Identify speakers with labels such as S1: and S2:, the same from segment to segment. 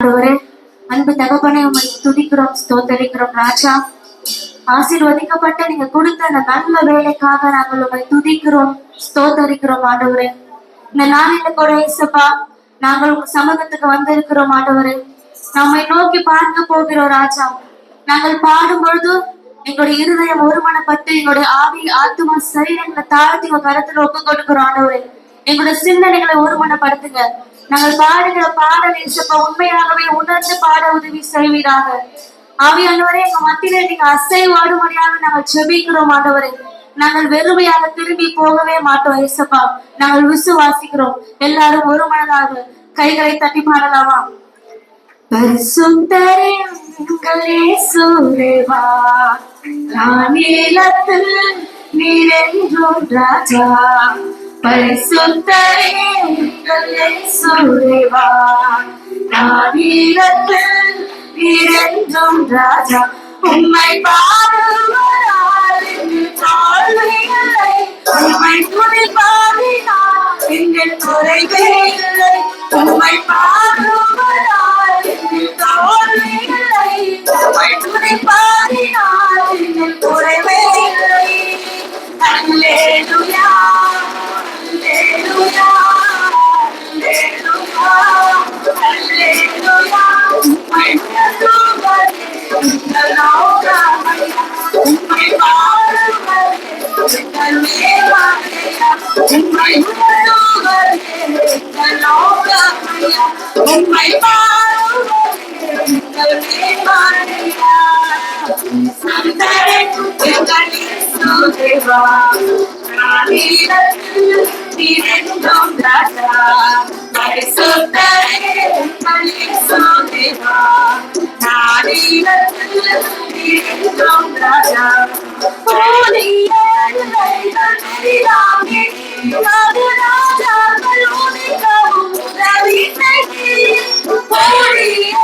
S1: ஆண்டவரே, அன்பு தகப்பனே, உம்மை துதிக்கிறோம், ஸ்தோத்தரிக்கிறோம் ராஜா. ஆசீர்வதிக்கப்பட்ட நீங்க கொடுத்த அந்த நல்ல வேலைக்காக நாங்கள் உம்மை துதிக்கிறோம், ஸ்தோத்தரிக்கிறோம் ஆண்டவரே. இந்த நாளில கூட இயேசுப்பா, நாங்கள் உங்க சமூகத்துக்கு வந்திருக்கிறோம் ஆண்டவரே. நம்மை நோக்கி பார்க்க போகிறோம் ராஜா. நாங்கள் பாடும் பொழுது எங்களுடைய இருதயம் ஒருமனப்பட்டு எங்களுடைய ஆவி ஆத்துமா சரீரங்களை தாழ்த்தி உங்க கருத்துல ஒப்பு கொடுக்கிறோம் ஆண்டவரே. எங்களுடைய சிந்தனைகளை ஒருமனப்படுத்துங்க. நாங்கள் பாடுகிற பாடல் இயேசுப்பா உண்மையாகவே உணர்ந்து பாட உதவி செய்வீராக. ஆவியானவரே, எங்க மத்தியிலே நீங்க அசைவாடும்படியாக நாங்கள் ஜெபிக்கிறோம் ஆண்டவரே. நாங்கள் வெறுமையாக திரும்பி போகவே மாட்டோம் இயேசுப்பா. நாங்கள் விசுவாசிக்கிறோம். எல்லாரும் ஒரு மனதாக கைகளை தட்டி பாடலாமா? பரிசுத்தரே எங்கள் இயேசுவேவா, நானிலத்தில் நீரென்றும் ராஜா. பரிசுத்தரே எங்கள் இயேசுவேவா, நானிலத்தில் நீரென்றும் ராஜா. உம்மை பாடுவதால் எங்கள் தாழ்மை இல்லை, உம்மை துதிப்பாடினால் எங்கள் குறைவே இல்லை. உம்மை பாடுவதால் எங்கள் தாழ்மை இல்லை, உம்மை துதிப்பாடினால் எங்கள் குறைவே இல்லை. அல்லேலூயா, அல்லேலூயா, அல்லேலூயா, அல்லேலூயா. உம்மை உயர்த்துவதே எங்கள் நோக்கமையா, உம்மை பாடுவதே எங்கள் மேன்மையா, உம்மை உயர்த்துவதே எங்கள் நோக்கமையா, உம்மை பாடுவதே எங்கள் மேன்மையா. சந்தரே எங்கள் இயேசுவேவா, நானிலத்தில் நீரென்றும் ராஜா. பரிசுத்தரே எங்கள் இயேசுவேவா, நானிலத்தில் நீரென்றும் ராஜா. போதிய எல்லைகள் பெரிதாகி, அது ராஜாக்கள் உதிக்கவும் உதவி செய்தி. போதிய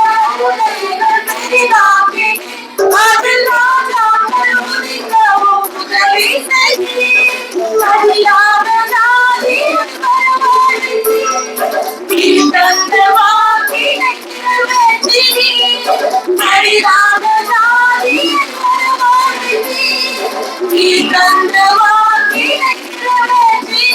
S1: எல்லைகள் பெரிதாகி, அது ராஜாக்கள் உதிக்கவும் உதவி செய்தி. அறியாத நாளில் வரவழைத்தி, நீ தந்த வாக்கினை நிறைவேற்றி. அறியாத நாளில் வரவழைத்தி, நீ தந்த வாக்கினை நிறைவேற்றி.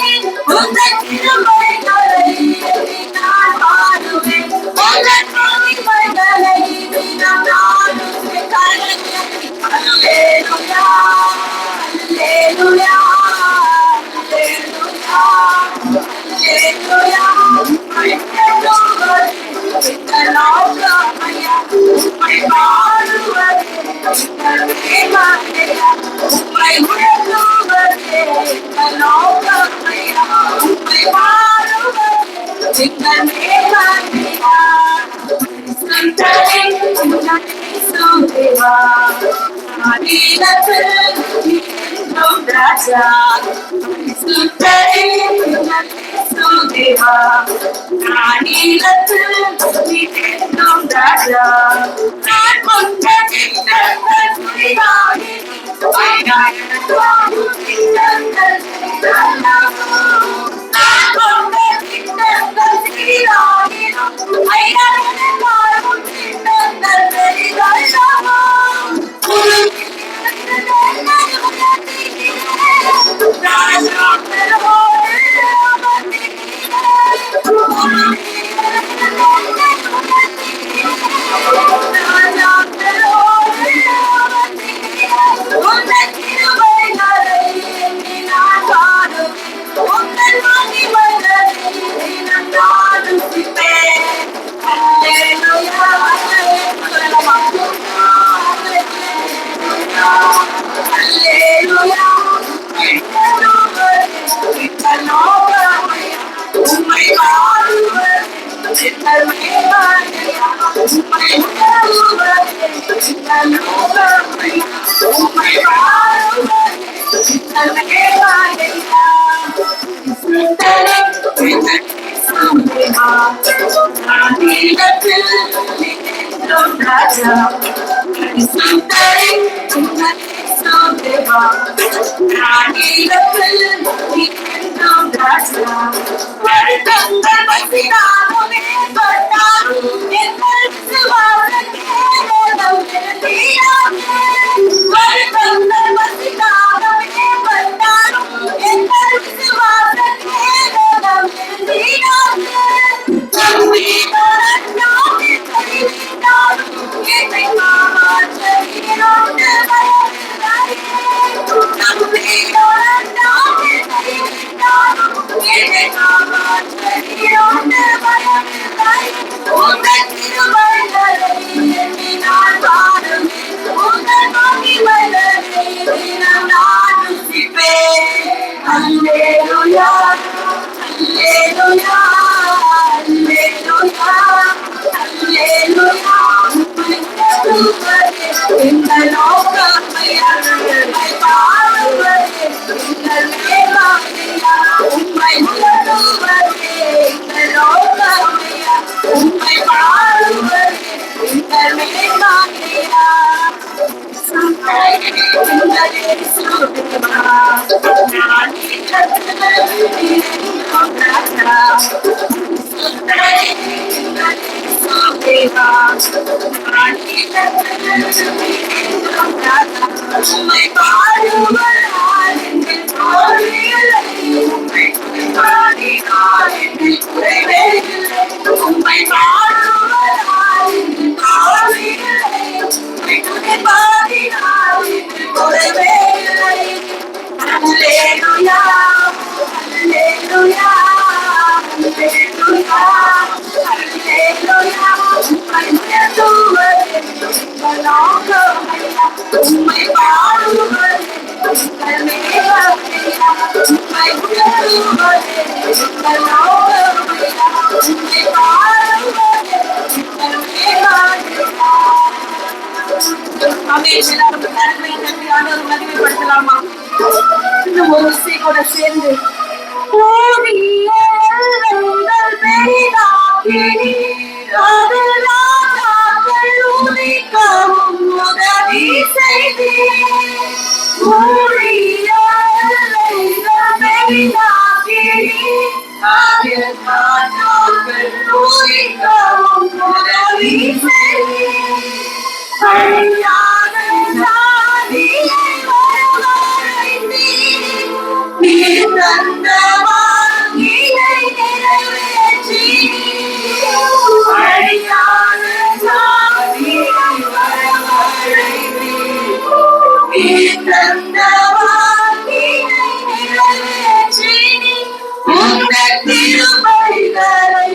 S1: உந்தன் கிருபைகளை எண்ணி நான் பாடுவேன், உந்தன் மகிமைகளை தினம் நாடுவேன். அல்லேலூயா, அல்லேலூயா, அல்லேலூயா, அல்லேலூயா. உம்மை உயர்த்துவதே எங்கள் நோக்கமையா, உம்மை பாடுவதே எங்கள் மேன்மையா, உம்மை உயர்த்துவதே எங்கள் நோக்கமையா, உம்மை பாடுவதே எங்கள் மேன்மையா. சந்தரே எங்கள் இயேசுவேவா, நானிலத்தில் நீரென்றும் ராஜா. பரிசுத்தரே எங்கள் இயேசுவேவா, நானிலத்தில் நீரென்றும் ராஜா. நான் கொண்ட திட்டங்கள் புரியாதே, ஐயாயிரம் திட்டங்கள் அல்லவோ. நான் கொண்ட திட்டங்கள் புரியாதேனும், ஐயாயிரம் திட்டங்கள் பெரிதல்லவோ. வருத்தங்கள் பற்றினாலும் ஏற்பட்டாலும் எங்கள் இந்த நோக்கமையா உம்மை பாடுவதே எங்கள் வேளாண்மையா உம்மை உயர்த்துவதே எங்கள் நோக்கமையா உம்மை பாடுவதே எங்கள் வேளாண்மையா உம்மை பாடுவதால் எங்கள் தோல்வியில்லை உம்மை பாடினால் எங்கள் குறைவே இல்லை உம்மை பாடுவதால் எங்கள் தோல்வியில்லை உம்மை பாடினால் எங்கள் குறைவே இல்லை அல்லேலூயா அல்லேலூயா அல்லேலூயா அல்லேலூயா உம்மை உயர்த்துவதே எங்கள் நோக்கமையா உம்மை பாடுவதே எங்கள் மேன்மையா உம்மை உயர்த்துவதே எங்கள் நோக்கமையா உம்மை பாடுவதே எங்கள் மேன்மையா. ஆமென். எல்லாரும் நன்மை நன்மையான ஒரு மகிமைப்படுத்தலாமா? இன்னும் ஒரு இசை கூட சேர்ந்து ஊழியங்கள் பெரிதாக்கினி அது ராஜாக்கள் உதிக்கவும் உதவி செய்தீர். ஊழியங்கள் பெரிதாக்கினி அது ராஜாக்கள் உதிக்கவும் உதவி செய்தீர். அழியாத ஜாதியை வரவழைத்தீர். நீர் தந்த வாக்கினை நிறைவேற்றீர். அழியாத ஜாதியை வரவழைத்தீர். நீர் தந்த வாக்கினை நிறைவேற்றீர். உங்கள் கிருபைகளை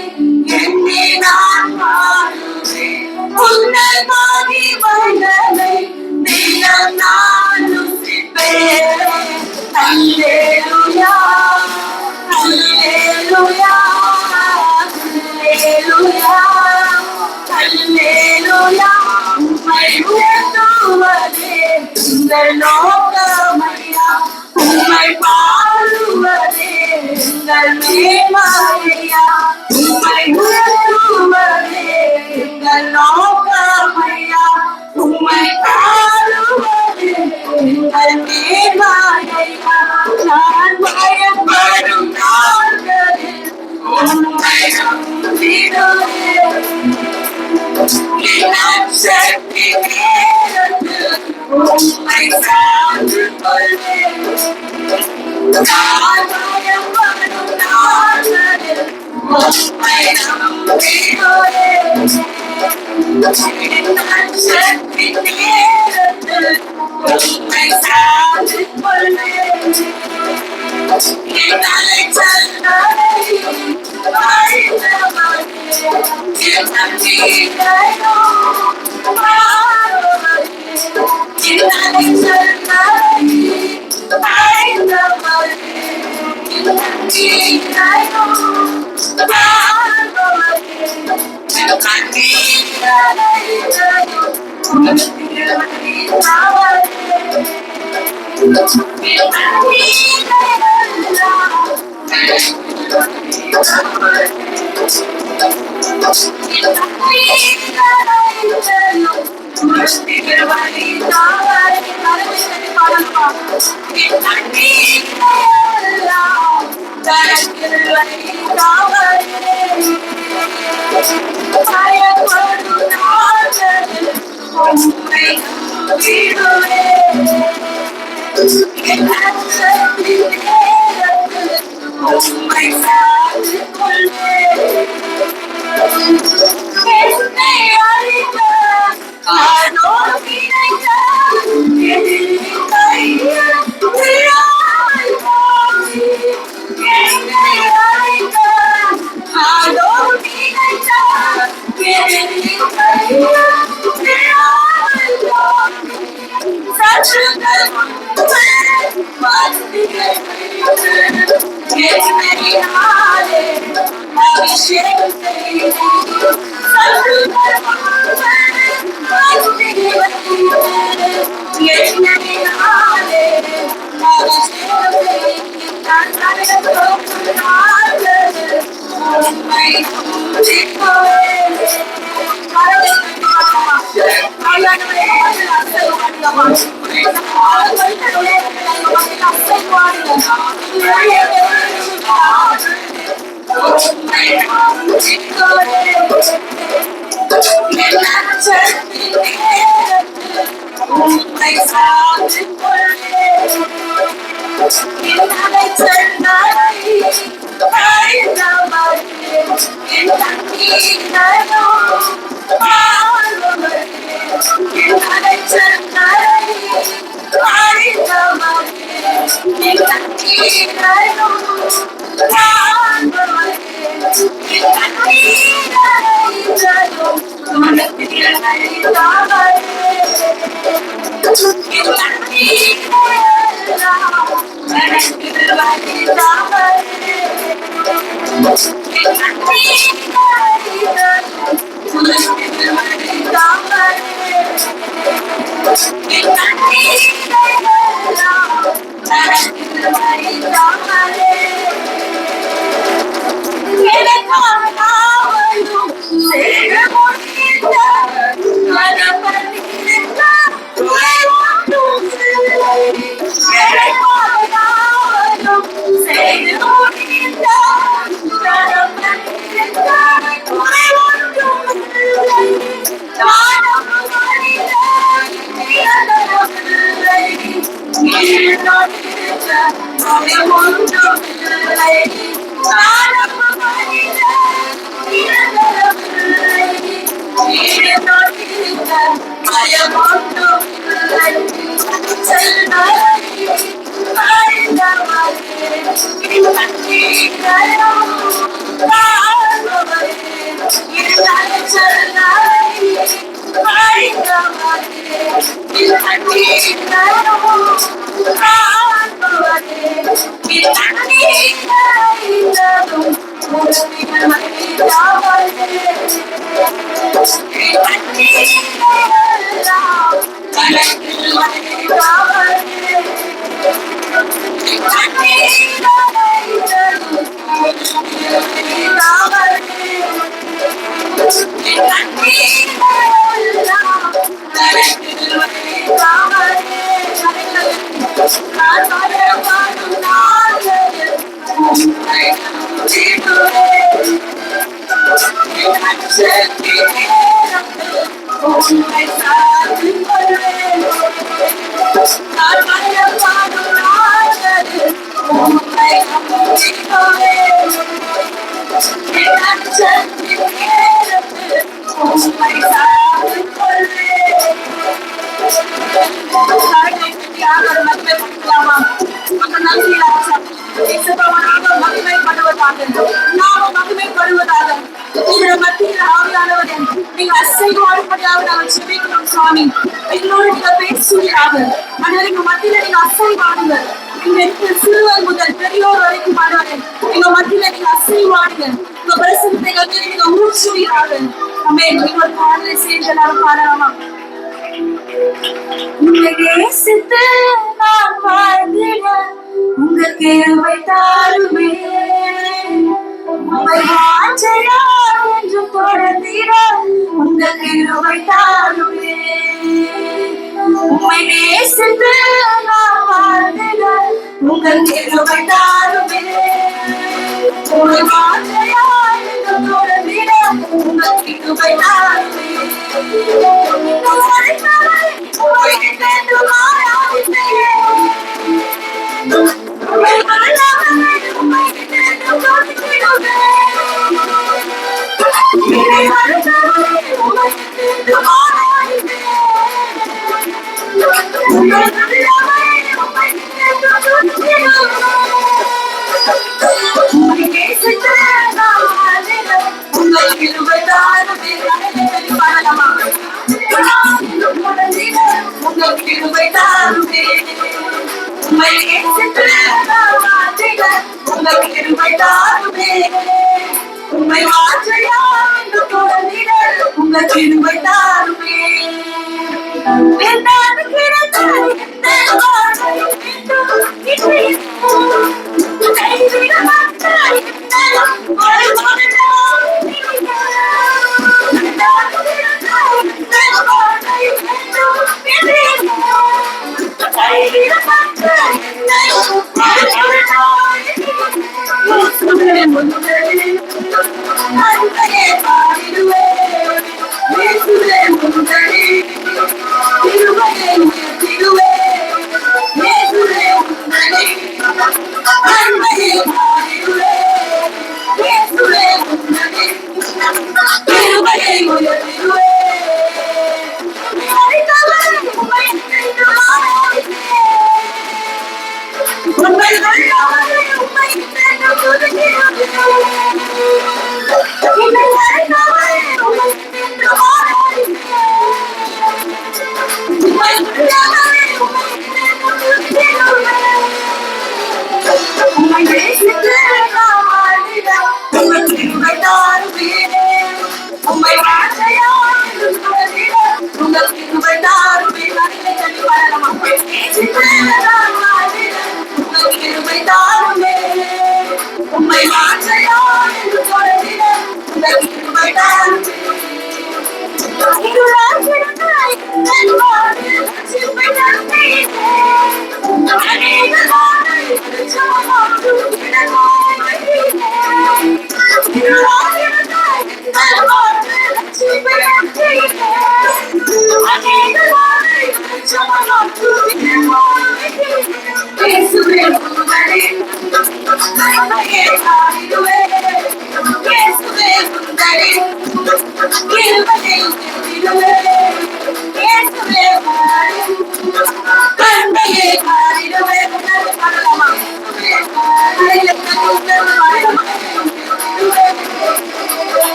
S1: எண்ணி நான் பாடுவேன். உங்கள் மகிமைகளை தினம் நான் ருசிப்பேன். அல்லேலூயா அல்லேலூயா அல்லேலூயா அல்லேலூயா உம்மை உயர்த்துவதே எங்கள் நோக்கமையா உம்மை பாடுவதே எங்கள் மேன்மையா உம்மை உயர்த்துவதே எங்கள் நோக்கமையா உம்மை பாடுவதே எங்கள் மேன்மையா. நான் பயப்படும் நாட்களில் உம்மை நம்பிடுவேன். என் சக்தி நேரத்தில் உம்மை சார்ந்து கொள்வேன். நான் பயப்படும் நாட்களில் உம்மை நம்பிடுவேன். என் சக்தி நேரத்தில் உம்மை சார்ந்து கொள்வேன். என் அலைச்சல்களை அழித்தவரே, என் நம்பிக்கையோ மாறுவரே. என் அலைச்சல்களை அழித்தவரே, என் நம்பிக்கையோ மாறுவரே. என் கண்ணீரையோ உம்மை நேசித்து நான் வாழ்ந்திட உங்க கிருபை தாருமே. உம்மை வாஞ்சையா என்று தொடர்ந்திட உங்க கிருபை தாருமே. உம்மை நேசித்து நான் வாழ்ந்திட உங்க கிருபை தாருமே. உம்மை வாஞ்சையா என்று தொடர்ந்திட உங்க கிருபை தாருமே.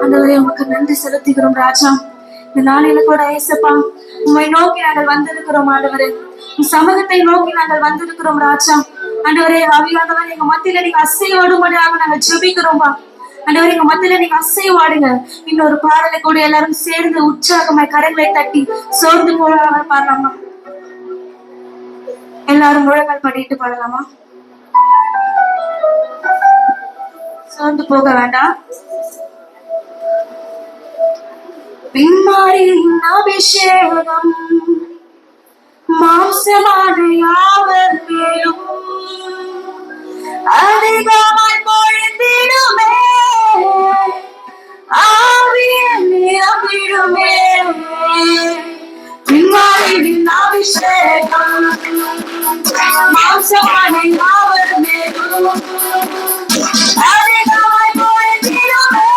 S1: ஆண்டவரே உமக்கு நன்றி செலுத்துகிறோம் ராஜா. இந்த நாளில கூட ஏசப்பா உம்மை நோக்கி நாங்கள் வந்திருக்கிறோம் ஆண்டவரே. உம் சமூகத்தை நோக்கி நாங்கள் வந்திருக்கிறோம் ராஜா. ஆண்டவரே ஆவியானவரே எங்க மத்தியில நீங்க அசைவாடும்படியாக நாங்கள் ஜெபிக்கிறோம்பா. ஆண்டவரே எங்க மத்தியில நீங்க அசைவாடுங்க. இன்னொரு பாடலை கூட எல்லாரும் சேர்ந்து உற்சாகமாய் கரங்களை தட்டி சோர்ந்து போகாம பாடலாமா? எல்லாரும் முழங்கால் பண்ணிட்டு பாடலாமா? சோர்ந்து போக வேண்டாம். பின்மாரின் அபிஷேகம் மாம்சமான யாவர் மேலும் அதிகமாய் பொழிந்திடுமே, ஆவியின் நிரம்பிடுமே. பின்மாரின் அபிஷேகம் மாம்சமான யாவர் மேலும் அதிகமாய் பொழிந்திடுமே,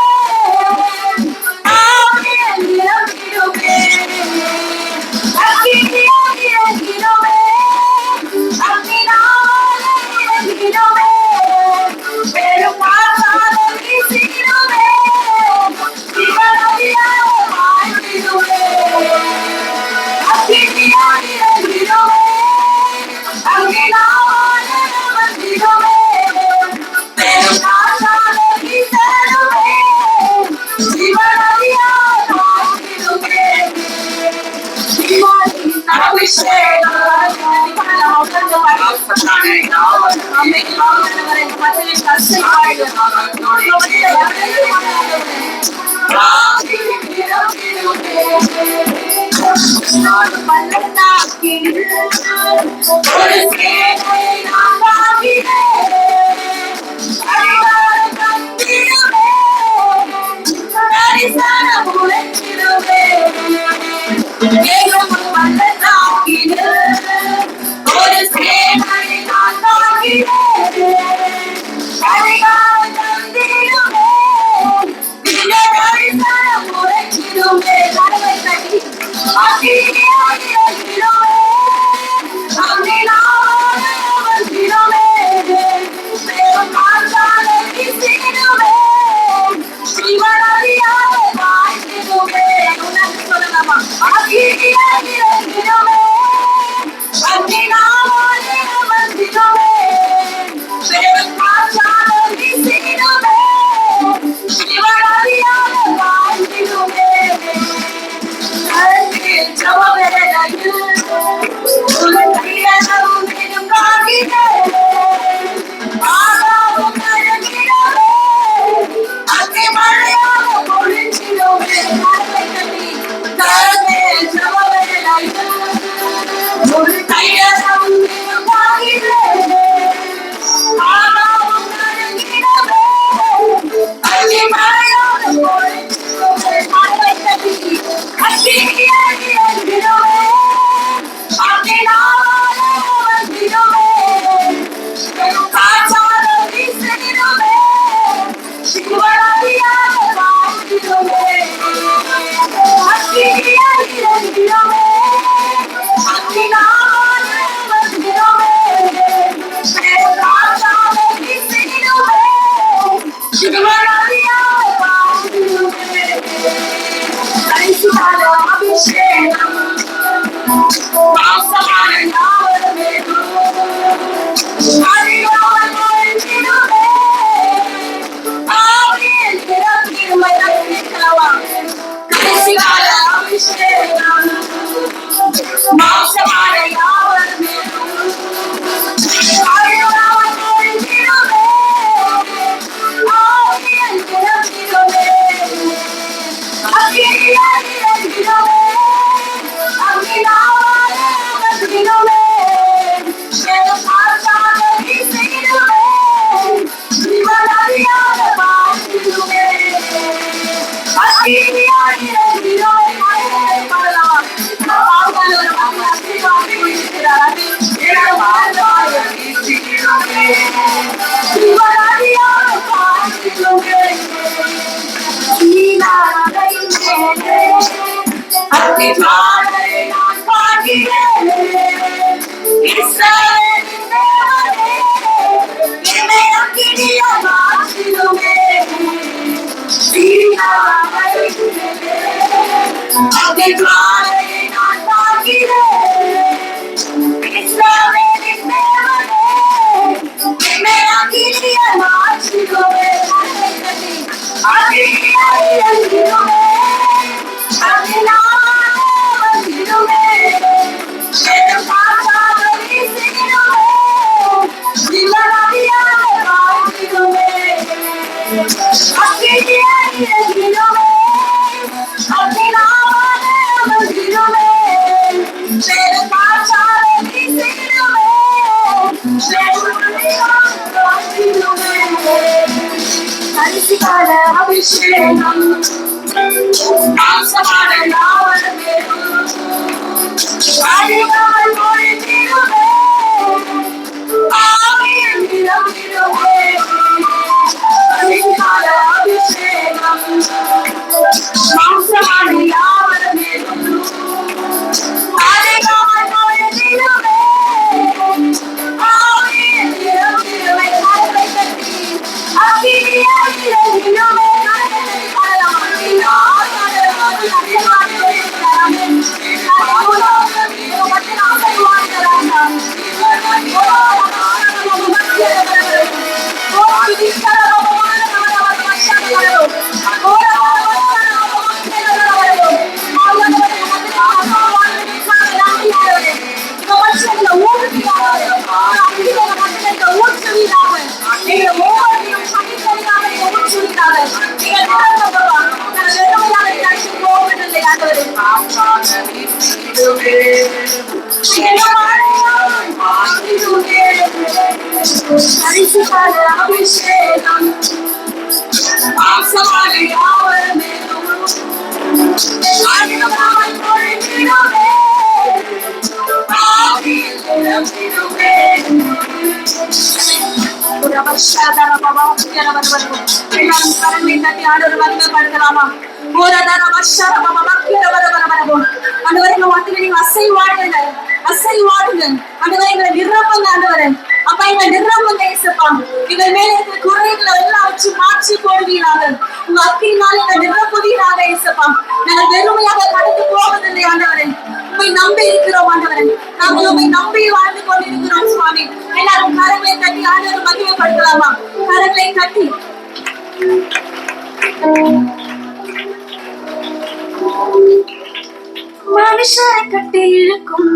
S1: மனுஷரை கட்டி இழுக்கும்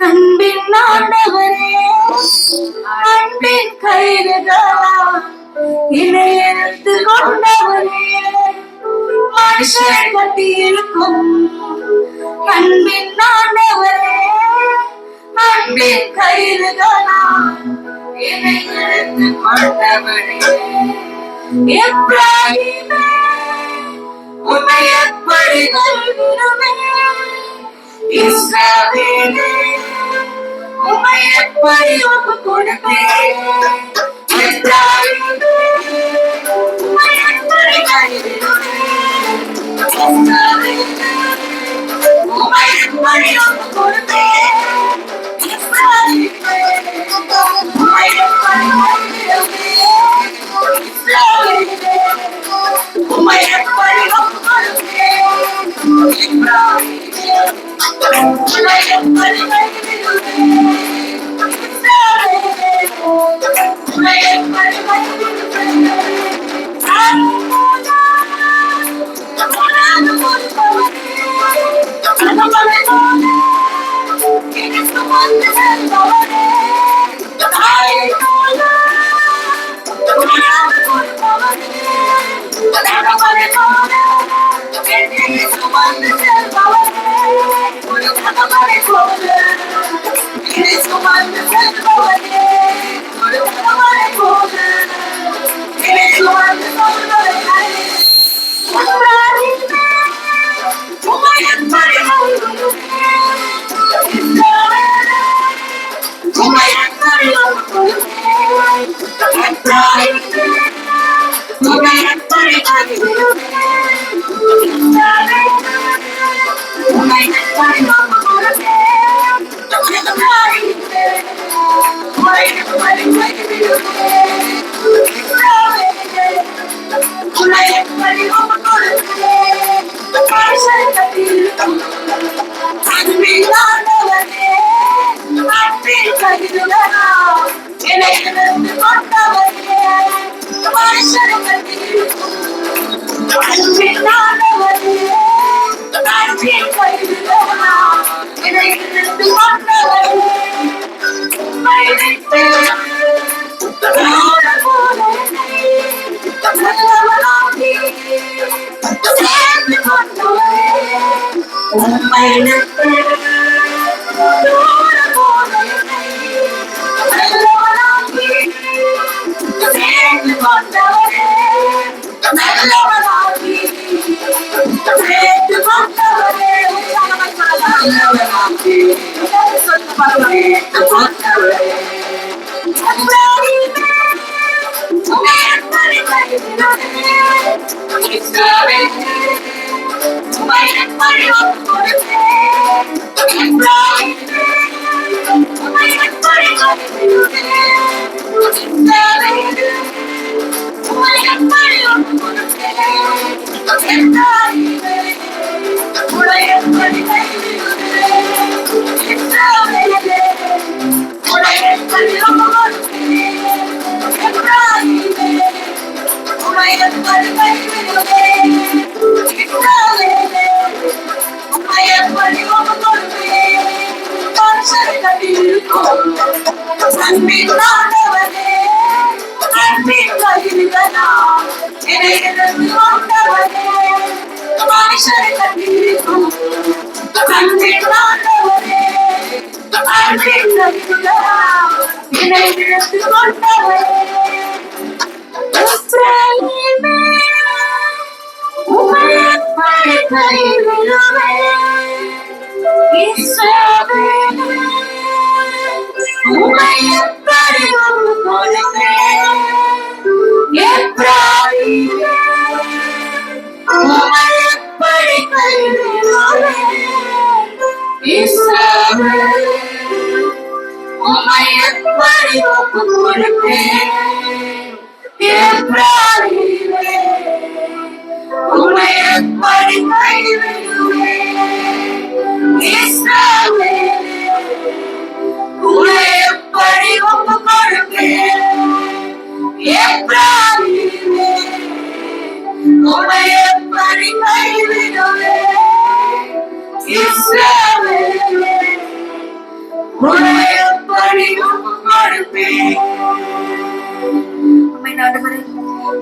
S1: அன்பின் ஆண்டவரே, அன்பின் கயிறுகளா என்னை எடுத்து கொண்டவரே. மனுஷரை கட்டி இழுக்கும் அன்பின் ஆண்டவரே, அன்பின் கயிறுகளா என்னை எடுத்து கொண்டவரே. எப்ராஹிமே, உன்னை எப்படி நல்கிடுவேன்? இஸ்ரவேலே, உம்மை எப்படி ஒப்புக் கொடுப்பேன்? எப்ராஹிமே, உம்மை எப்படி நல்கிடுவேன்? இஸ்ரவேலே,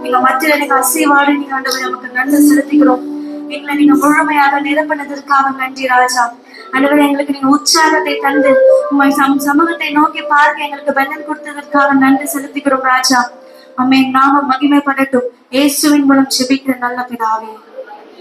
S1: நீங்க மத்தியில நீங்க அசைவாடு நீங்க ஆண்டவரே நமக்கு நன்றி செலுத்திக்கிறோம். எங்களை நீங்க முழுமையாக நிரப்பினதற்காக நன்றி ராஜா. ஆண்டவரே எங்களுக்கு நீங்க உற்சாகத்தை தந்து உண்மை சமூகத்தை நோக்கி பார்க்க எங்களுக்கு பலன் கொடுத்ததற்காக நன்றி செலுத்திக்கிறோம் ராஜா. அம்மே நாம மகிமைப்படட்டும். இயேசுவின் மூலம் ஜெபிக்கிற நல்ல பிதாவே.